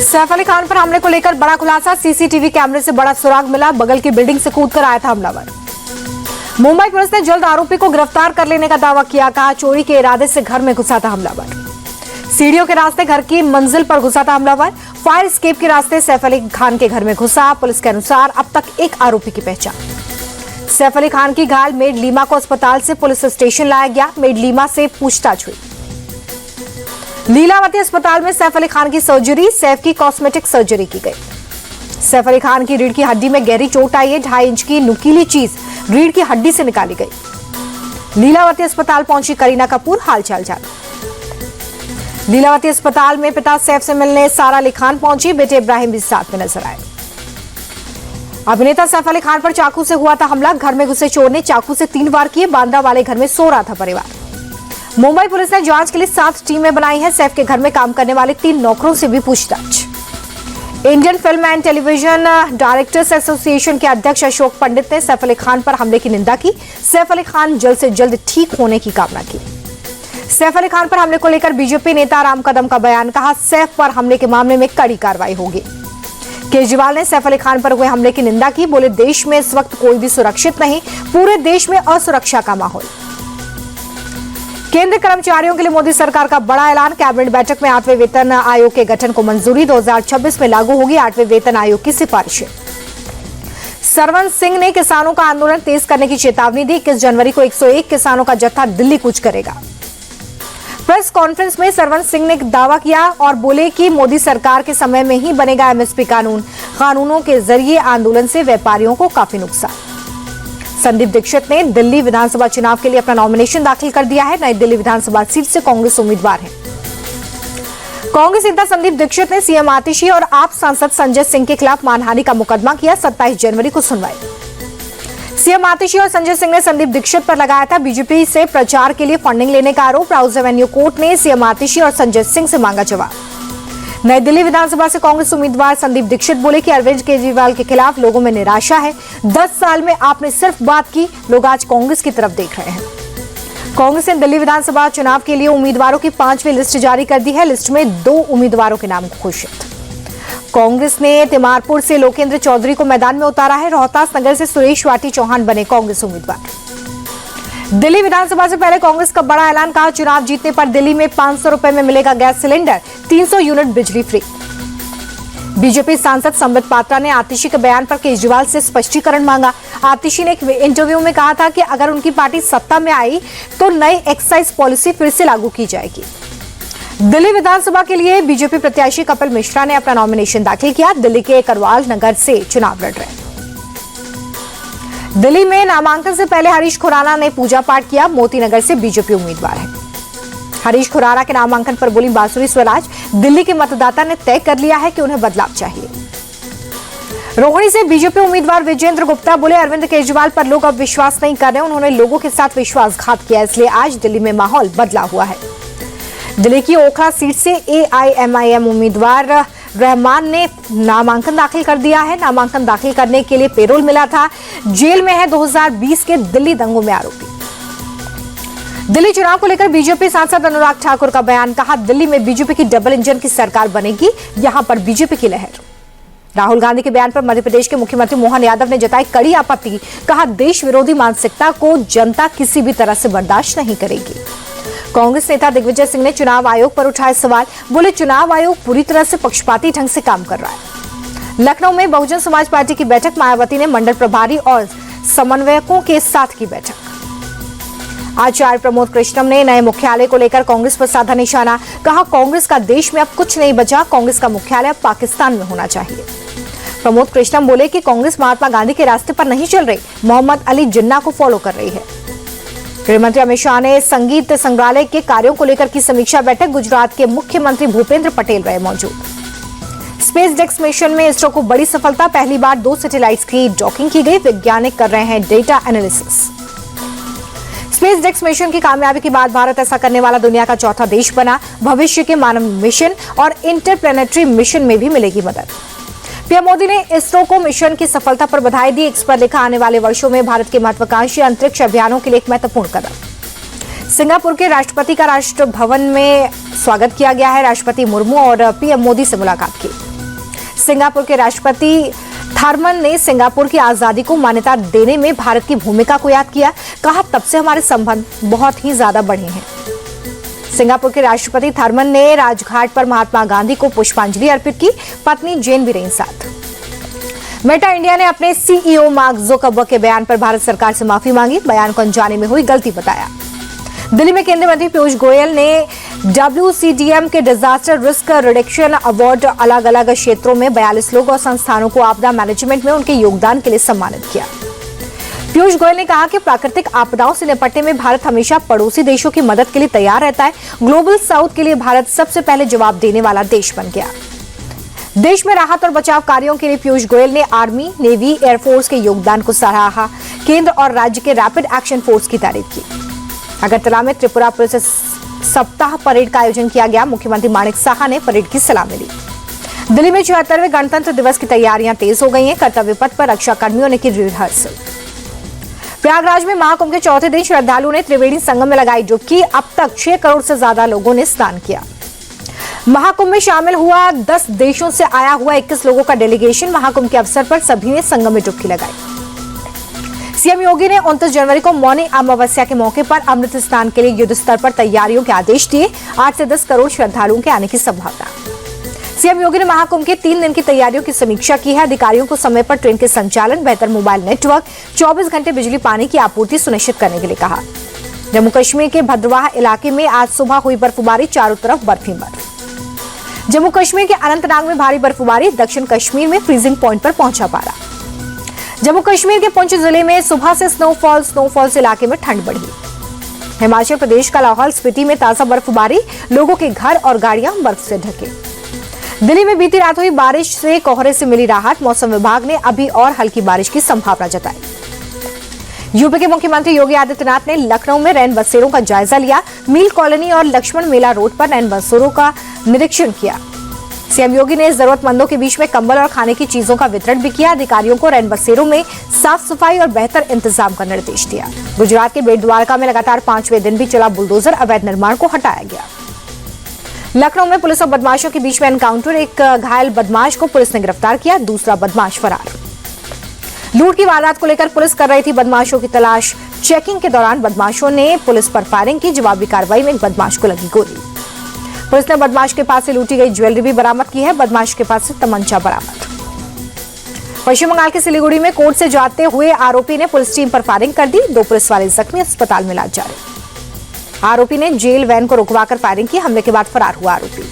सैफ अली खान पर हमले को लेकर बड़ा खुलासा। सीसीटीवी कैमरे से बड़ा सुराग मिला। बगल की बिल्डिंग से कूदकर आया था हमलावर। मुंबई पुलिस ने जल्द आरोपी को गिरफ्तार कर लेने का दावा किया। कहा चोरी के इरादे से घर में घुसा था हमलावर। सीढ़ियों के रास्ते घर की मंजिल पर घुसा था हमलावर। फायर एस्केप के रास्ते सैफ अली खान के घर में घुसा। पुलिस के अनुसार अब तक एक आरोपी की पहचान। सैफ अली खान की घायल मेड लीमा को अस्पताल से पुलिस स्टेशन लाया गया। मेड लीमा से पूछताछ हुई। लीलावती अस्पताल में सैफ अली खान की सर्जरी। सैफ की कॉस्मेटिक सर्जरी की गई। सैफ अली खान की रीढ़ की हड्डी में गहरी चोट आई है। 2.5 इंच की नुकीली चीज रीढ़ की हड्डी से निकाली गई। लीलावती अस्पताल पहुंची करीना कपूर हालचाल जाना। लीलावती अस्पताल में पिता सैफ से मिलने सारा अली खान पहुंची। बेटे इब्राहिम भी साथ में नजर आए। अभिनेता सैफ अली खान पर चाकू से हुआ था हमला। घर में घुसे चोर ने चाकू से 3 वार किए। बांद्रा वाले घर में सो रहा था परिवार। मुंबई पुलिस ने जांच के लिए 7 टीमें बनाई हैं। सैफ के घर में काम करने वाले 3 नौकरों से भी पूछताछ। Indian film and television directors association के अध्यक्ष अशोक पंडित ने सैफ अली खान पर हमले की निंदा की। सैफ अली खान जल्द से जल्द ठीक होने की कामना की। सैफ अली खान पर हमले को लेकर बीजेपी नेता राम कदम का बयान। कहा सैफ पर हमले के मामले में कड़ी कार्रवाई होगी। केजरीवाल ने सैफ अली खान पर हुए हमले की निंदा की। बोले देश में इस वक्त कोई भी सुरक्षित नहीं, पूरे देश में असुरक्षा का माहौल। केंद्र कर्मचारियों के लिए मोदी सरकार का बड़ा ऐलान। कैबिनेट बैठक में 8वें वेतन आयोग के गठन को मंजूरी। 2026 में लागू होगी 8वें वेतन आयोग की सिफारिशें। सरवन सिंह ने किसानों का आंदोलन तेज करने की चेतावनी दी। 21 जनवरी को 101 किसानों का जत्था दिल्ली कूच करेगा। प्रेस कॉन्फ्रेंस में सरवन सिंह ने दावा किया और बोले कि मोदी सरकार के समय में ही बनेगा एमएसपी कानून। कानूनों के जरिए आंदोलन से व्यापारियों को काफी नुकसान। संदीप दीक्षित ने दिल्ली विधानसभा चुनाव के लिए अपना नॉमिनेशन दाखिल कर दिया है। नई दिल्ली विधानसभा सीट से कांग्रेस उम्मीदवार हैं। कांग्रेस नेता संदीप दीक्षित ने सीएम आतिशी और आप सांसद संजय सिंह के खिलाफ मानहानि का मुकदमा किया। 27 जनवरी को सुनवाई। सीएम आतिशी और संजय सिंह ने संदीप दीक्षित पर लगाया था बीजेपी से प्रचार के लिए फंडिंग लेने का आरोप। राउज एवेन्यू कोर्ट ने सीएम आतिशी और संजय सिंह से मांगा जवाब। नई दिल्ली विधानसभा से कांग्रेस उम्मीदवार संदीप दीक्षित बोले कि अरविंद केजरीवाल के खिलाफ लोगों में निराशा है। 10 साल में आपने सिर्फ बात की, लोग आज कांग्रेस की तरफ देख रहे हैं। कांग्रेस ने दिल्ली विधानसभा चुनाव के लिए उम्मीदवारों की 5वीं लिस्ट जारी कर दी है। लिस्ट में 2 उम्मीदवारों के नाम घोषित। कांग्रेस ने तिमारपुर से लोकेंद्र चौधरी को मैदान में उतारा है। रोहतास नगर से सुरेश वाटी चौहान बने कांग्रेस उम्मीदवार। दिल्ली विधानसभा से पहले कांग्रेस का बड़ा ऐलान। कहा चुनाव जीतने पर दिल्ली में 500 रुपए में मिलेगा गैस सिलेंडर, 300 यूनिट बिजली फ्री। बीजेपी सांसद संबित पात्रा ने आतिशी के बयान पर केजरीवाल से स्पष्टीकरण मांगा। आतिशी ने एक इंटरव्यू में कहा था कि अगर उनकी पार्टी सत्ता में आई तो नई एक्साइज पॉलिसी फिर से लागू की जाएगी। दिल्ली विधानसभा के लिए बीजेपी प्रत्याशी कपिल मिश्रा ने अपना नॉमिनेशन दाखिल किया। दिल्ली के करवाल नगर से चुनाव लड़ रहे। दिल्ली में नामांकन से पहले हरीश खुराना ने पूजा पाठ किया। मोती नगर से बीजेपी उम्मीदवार है। हरीश खुराना के नामांकन पर बोली बांसुरी स्वराज। दिल्ली के मतदाता ने तय कर लिया है कि उन्हें बदलाव चाहिए। रोहिणी से बीजेपी उम्मीदवार विजेंद्र गुप्ता बोले अरविंद केजरीवाल पर लोग अब विश्वास नहीं कर रहे। उन्होंने लोगों के साथ विश्वासघात किया, इसलिए आज दिल्ली में माहौल बदला हुआ है। दिल्ली की ओखला सीट से एआईएमआईएम उम्मीदवार रहमान ने नामांकन दाखिल कर दिया है। नामांकन दाखिल करने के लिए पेरोल मिला था। जेल में है 2020 के दिल्ली दंगों में आरोपी। दिल्ली चुनाव को लेकर बीजेपी सांसद अनुराग ठाकुर का बयान। कहा दिल्ली में बीजेपी की डबल इंजन की सरकार बनेगी, यहां पर बीजेपी की लहर। राहुल गांधी के बयान पर मध्य प्रदेश के मुख्यमंत्री मोहन यादव ने जताई कड़ी आपत्ति। कहा देश विरोधी मानसिकता को जनता किसी भी तरह से बर्दाश्त नहीं करेगी। कांग्रेस नेता दिग्विजय सिंह ने चुनाव आयोग पर उठाए सवाल। बोले चुनाव आयोग पूरी तरह से पक्षपाती ढंग से काम कर रहा है। लखनऊ में बहुजन समाज पार्टी की बैठक। मायावती ने मंडल प्रभारी और समन्वयकों के साथ की बैठक। आचार्य प्रमोद कृष्णम ने नए मुख्यालय को लेकर कांग्रेस पर साधा निशाना। कहा कांग्रेस का देश में अब कुछ नहीं बचा। कांग्रेस का मुख्यालय पाकिस्तान में होना चाहिए। प्रमोद कृष्णम बोले कि कांग्रेस महात्मा गांधी के रास्ते पर नहीं चल रही, मोहम्मद अली जिन्ना को फॉलो कर रही है। गृहमंत्री अमित शाह ने संगीत संग्रहालय के कार्यों को लेकर की समीक्षा बैठक। गुजरात के मुख्यमंत्री भूपेंद्र पटेल रहे मौजूद। स्पेस डेक्स मिशन में इसरो को बड़ी सफलता। पहली बार 2 सैटेलाइट्स की डॉकिंग की गई। वैज्ञानिक कर रहे हैं डेटा एनालिसिस। स्पेस डेक्स मिशन की कामयाबी के बाद भारत ऐसा करने वाला दुनिया का चौथा देश बना। भविष्य के मानव मिशन और इंटरप्लेनेटरी मिशन में भी मिलेगी मदद। पीएम मोदी ने इसरो को मिशन की सफलता पर बधाई दी। एक्स पर लिखा आने वाले वर्षों में भारत के महत्वाकांक्षी अंतरिक्ष अभियानों के लिए एक महत्वपूर्ण कदम। सिंगापुर के राष्ट्रपति का राष्ट्र भवन में स्वागत किया गया है। राष्ट्रपति मुर्मू और पीएम मोदी से मुलाकात की। सिंगापुर के राष्ट्रपति थर्मन ने सिंगापुर की आजादी को मान्यता देने में भारत की भूमिका को याद किया। कहा, तब से हमारे संबंध बहुत ही ज्यादा बढ़े हैं। सिंगापुर के राष्ट्रपति थर्मन ने राजघाट पर महात्मा गांधी को पुष्पांजलि अर्पित की। पत्नी जेन भी रही साथ। मेटा इंडिया ने अपने सीईओ मार्क जुकरबर्ग के बयान पर भारत सरकार से माफी मांगी। बयान को अनजाने में हुई गलती बताया। दिल्ली में केंद्रीय मंत्री पीयूष गोयल ने WCDM के डिजास्टर रिस्क रिडक्शन अवार्ड अलग अलग क्षेत्रों में 42 लोगों और संस्थानों को आपदा मैनेजमेंट में उनके योगदान के लिए सम्मानित किया। पीयूष गोयल ने कहा कि प्राकृतिक आपदाओं से निपटने में भारत हमेशा पड़ोसी देशों की मदद के लिए तैयार रहता है। ग्लोबल साउथ के लिए भारत सबसे पहले जवाब देने वाला देश बन गया। देश में राहत और बचाव कार्यों के लिए पीयूष गोयल ने आर्मी, नेवी, एयरफोर्स के योगदान को सराहा। केंद्र और राज्य के रैपिड एक्शन फोर्स की तारीफ की। अगरतला में त्रिपुरा पुलिस सप्ताह परेड का आयोजन किया गया। मुख्यमंत्री माणिक साहा ने परेड की सलामी ली। दिल्ली में 74वें गणतंत्र दिवस की तैयारियां तेज हो गई हैं। कर्तव्य पथ पर रक्षा कर्मियों ने की रिहर्सल। प्रयागराज में महाकुंभ के चौथे दिन श्रद्धालुओं ने त्रिवेणी संगम में लगाई डुबकी। अब तक 6 करोड़ से ज्यादा लोगों ने स्नान किया। महाकुंभ में शामिल हुआ 10 देशों से आया हुआ 21 लोगों का डेलीगेशन। महाकुंभ के अवसर पर सभी ने संगम में डुबकी लगाई। सीएम योगी ने 29 जनवरी को मौनी अमावस्या के मौके पर अमृत स्नान के लिए युद्ध स्तर पर तैयारियों के आदेश दिए। 8 से 10 करोड़ श्रद्धालुओं के आने की संभावना। सीएम योगी ने महाकुंभ के 3 दिन की तैयारियों की समीक्षा की है। अधिकारियों को समय पर ट्रेन के संचालन, बेहतर मोबाइल नेटवर्क, 24 घंटे बिजली पानी की आपूर्ति सुनिश्चित करने के लिए कहा। जम्मू कश्मीर के भद्रवाह इलाके में आज सुबह हुई बर्फबारी। चारों तरफ बर्फ ही बर्फ। जम्मू कश्मीर के अनंतनाग में भारी बर्फबारी। दक्षिण कश्मीर में फ्रीजिंग पॉइंट पर पहुंचा पारा। जम्मू कश्मीर के पुंछ जिले में सुबह से स्नोफॉल इलाके में ठंड बढ़ी। हिमाचल प्रदेश का लाहौल स्पीति में ताजा बर्फबारी। लोगों के घर और गाड़ियां बर्फ से ढके। दिल्ली में बीती रात हुई बारिश से कोहरे से मिली राहत। मौसम विभाग ने अभी और हल्की बारिश की संभावना जताई। यूपी के मुख्यमंत्री योगी आदित्यनाथ ने लखनऊ में रैन बसेरों का जायजा लिया। मील कॉलोनी और लक्ष्मण मेला रोड पर रैन बसेरों का निरीक्षण किया। सीएम योगी ने जरूरतमंदों के बीच में कंबल और खाने की चीजों का वितरण भी किया। अधिकारियों को रैन बसेरों में साफ सफाई और बेहतर इंतजाम का निर्देश दिया। गुजरात के बेट द्वारका में लगातार 5वें दिन भी चला बुलडोजर। अवैध निर्माण को हटाया गया। लखनऊ में पुलिस और बदमाशों के बीच में एनकाउंटर। एक घायल बदमाश को पुलिस ने गिरफ्तार किया। दूसरा बदमाश फरार। लूट की वारदात को लेकर पुलिस कर रही थी बदमाशों की तलाश। चेकिंग के दौरान बदमाशों ने पुलिस पर फायरिंग की। जवाबी कार्रवाई में एक बदमाश को लगी गोली। पुलिस ने बदमाश के पास से लूटी गई ज्वेलरी भी बरामद की है। बदमाश के पास से तमंचा बरामद। पश्चिम बंगाल के सिलीगुड़ी में कोर्ट से जाते हुए आरोपी ने पुलिस टीम पर फायरिंग कर दी। 2 पुलिस वाले जख्मी, अस्पताल में इलाज जारी। आरोपी ने जेल वैन को रुकवाकर फायरिंग की। हमले के बाद फरार हुआ आरोपी।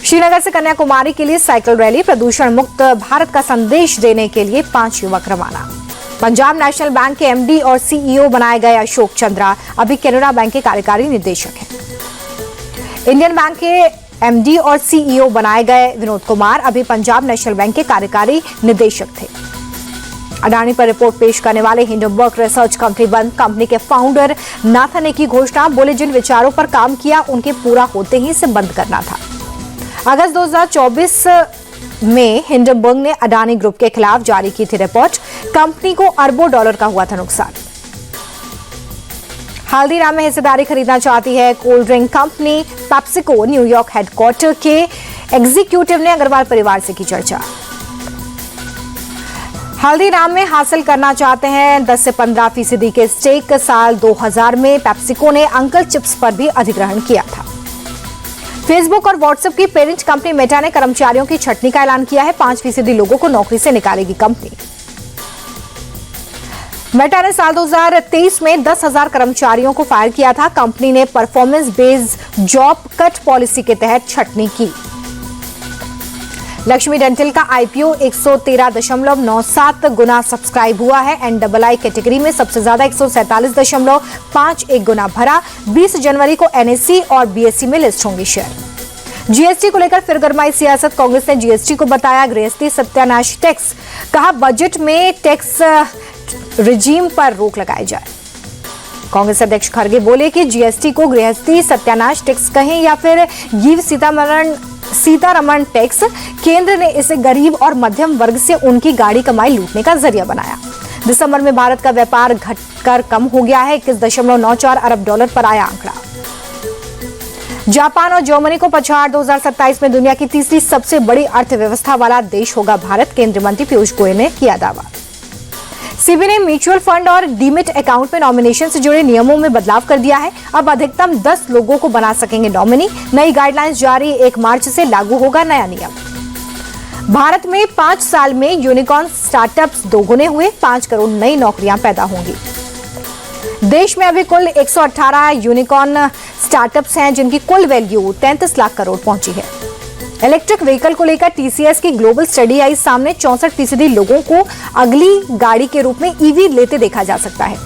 श्रीनगर से कन्याकुमारी के लिए साइकिल रैली। प्रदूषण मुक्त भारत का संदेश देने के लिए 5 युवक रवाना। पंजाब नेशनल बैंक के एमडी और सीईओ बनाए गए अशोक चंद्रा अभी कैनरा बैंक के कार्यकारी निदेशक हैं। इंडियन बैंक के एमडी और सीईओ बनाए गए विनोद कुमार अभी पंजाब नेशनल बैंक के कार्यकारी निदेशक थे। अडानी पर रिपोर्ट पेश करने वाले हिंडनबर्ग रिसर्च कंपनी बंद। कंपनी के फाउंडर नाथन ने की घोषणा। बोले, जिन विचारों पर काम किया उनके पूरा होते ही इसे बंद करना था। अगस्त 2024 में हिंडनबर्ग ने अडानी ग्रुप के खिलाफ जारी की थी रिपोर्ट। कंपनी को अरबों डॉलर का हुआ था नुकसान। हल्दीराम में हिस्सेदारी खरीदना चाहती है cold drink company PepsiCo. New York headquarter के एग्जीक्यूटिव ने अग्रवाल परिवार से की चर्चा। हल्दीराम में हासिल करना चाहते हैं 10 से 15% के स्टेक। साल 2000 में पेप्सिको ने अंकल चिप्स पर भी अधिग्रहण किया था। फेसबुक और व्हाट्सएप की पेरेंट कंपनी मेटा ने कर्मचारियों की छटनी का ऐलान किया है। 5% लोगों को नौकरी से निकालेगी कंपनी। मेटा ने साल 2023 में 10,000 कर्मचारियों को फायर किया था। कंपनी ने performance based job cut policy के तहत छटनी की। लक्ष्मी डेंटल का आईपीओ 113.97 गुना सब्सक्राइब हुआ है। NII कैटेगरी में सबसे ज्यादा 147.51 गुना भरा। 20 जनवरी को NSE और BSE में लिस्ट होंगे शेयर। जीएसटी को लेकर फिर गरमाई सियासत। कांग्रेस ने जीएसटी को बताया गृहस्थी सत्यानाश टैक्स। कहा, बजट में टैक्स रिजीम पर रोक लगाई जाए। कांग्रेस अध्यक्ष खड़गे बोले कि जीएसटी को गृहस्थी सत्यानाश टैक्स कहें या फिर गिव सीतारमण टैक्स, केंद्र ने इसे गरीब और मध्यम वर्ग से उनकी गाड़ी कमाई लूटने का जरिया बनाया। दिसंबर में भारत का व्यापार घटकर कम हो गया है। 21.94 अरब डॉलर पर आया आंकड़ा। जापान और जर्मनी को पछाड़ 2027 में दुनिया की तीसरी सबसे बड़ी अर्थव्यवस्था वाला देश होगा भारत, केंद्रीय मंत्री पीयूष गोयल ने किया दावा। सेबी ने म्यूचुअल फंड और डीमिट अकाउंट में नॉमिनेशन से जुड़े नियमों में बदलाव कर दिया है। अब अधिकतम 10 लोगों को बना सकेंगे नॉमिनी। नई गाइडलाइंस जारी 1 मार्च से लागू होगा नया नियम। भारत में 5 साल में यूनिकॉर्न स्टार्टअप्स दोगुने हुए, 5 करोड़ नई नौकरियां पैदा होंगी। देश में अभी कुल 118 यूनिकॉर्न स्टार्टअप्स हैं, जिनकी कुल वैल्यू 33 लाख करोड़ पहुंची है। इलेक्ट्रिक व्हीकल को लेकर टीसीएस की ग्लोबल स्टडी आई सामने। 64% लोगों को अगली गाड़ी के रूप में ईवी लेते देखा जा सकता है।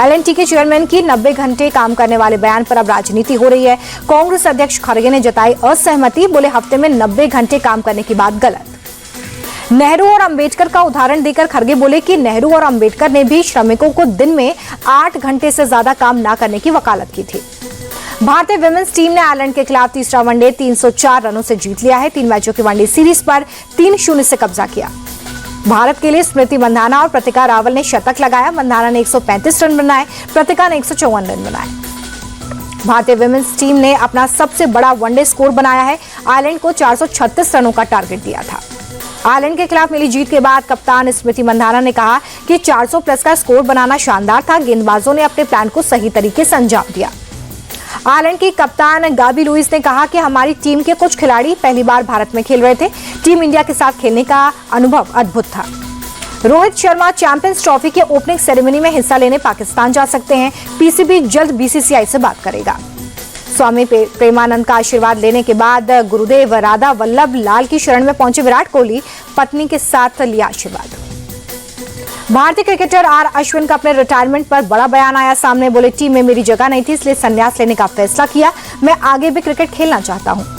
एलएनटी के चेयरमैन की 90 घंटे काम करने वाले बयान पर अब राजनीति हो रही है। कांग्रेस अध्यक्ष खड़गे ने जताई असहमति, बोले हफ्ते में 90 घंटे काम करने की बात गलत। नेहरू और अंबेडकर का उदाहरण देकर खड़गे बोले कि नेहरू और अंबेडकर ने भी श्रमिकों को दिन में 8 घंटे से ज्यादा काम न करने की वकालत की थी। भारतीय विमेंस टीम ने आयरलैंड के खिलाफ तीसरा वनडे 304 रनों से जीत लिया है। 3 मैचों की वनडे सीरीज पर 3-0 से कब्जा किया। भारत के लिए स्मृति मंधाना और प्रतिका रावल ने शतक लगाया। मंधाना ने 135 रन बनाए, प्रतिका ने 154 रन बनाए। भारतीय विमेंस टीम ने अपना सबसे बड़ा वनडे स्कोर बनाया है। आयरलैंड को 436 रनों का टारगेट दिया था। आयरलैंड के खिलाफ मिली जीत के बाद कप्तान स्मृति मंधाना ने कहा कि 400 प्लस का स्कोर बनाना शानदार था। गेंदबाजों ने अपने प्लान को सही तरीके से अंजाम दिया। आयरलैंड की कप्तान गाबी लुइस ने कहा कि हमारी टीम के कुछ खिलाड़ी पहली बार भारत में खेल रहे थे। टीम इंडिया के साथ खेलने का अनुभव अद्भुत था। रोहित शर्मा चैंपियंस ट्रॉफी के ओपनिंग सेरेमनी में हिस्सा लेने पाकिस्तान जा सकते हैं। पीसीबी जल्द बीसीसीआई से बात करेगा। स्वामी प्रेमानंद का आशीर्वाद लेने के बाद गुरुदेव राधा वल्लभ लाल की शरण में पहुंचे विराट कोहली, पत्नी के साथ लिया आशीर्वाद। भारतीय क्रिकेटर आर अश्विन का अपने रिटायरमेंट पर बड़ा बयान आया सामने। बोले टीम में मेरी जगह नहीं थी, इसलिए संन्यास लेने का फैसला किया। मैं आगे भी क्रिकेट खेलना चाहता हूं।